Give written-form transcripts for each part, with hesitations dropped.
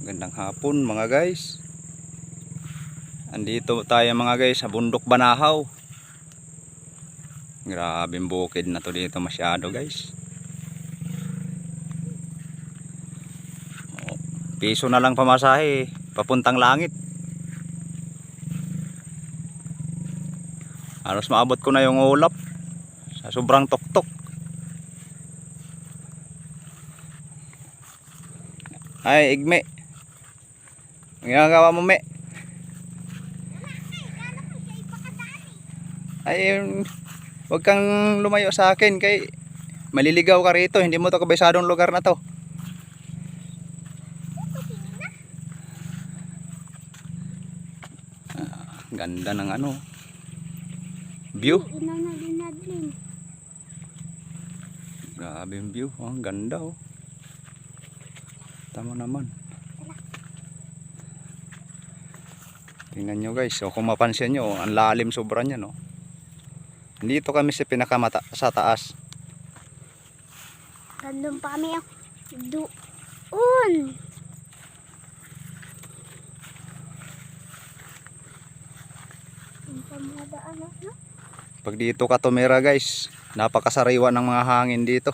Gandang hapon mga guys. Andito tayo mga guys sa bundok Banahaw. Grabeng bukid na to dito masyado guys. Piso na lang pamasahe papuntang langit. Halos maabot ko na yung ulap sa sobrang tuktok. Ay Igme, ang ginagawa mo me? Ay huwag kang lumayo sa akin kay maliligaw ka rito. Hindi mo to kabisadong lugar na to. Ganda ng ano view. Grabe yung view. Ang ganda oh. Tama naman. Tingnan nyo guys. So, kung mapansin nyo, ang lalim sobra niya no. Dito kami sa pinakamata sa taas. Gandun pa kami doon. Pag dito ka tumira guys, napakasariwa ng mga hangin dito.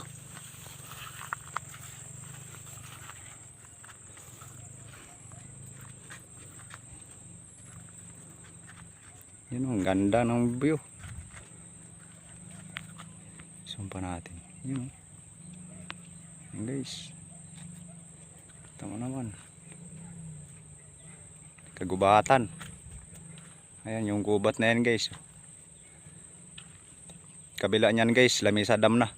Yun ang ganda ng view. Zoom pa natin. Yun guys. Tama naman. Kagubatan. Ayan yung gubat na yan guys. Kabila niyan guys, Lamesa Dam na.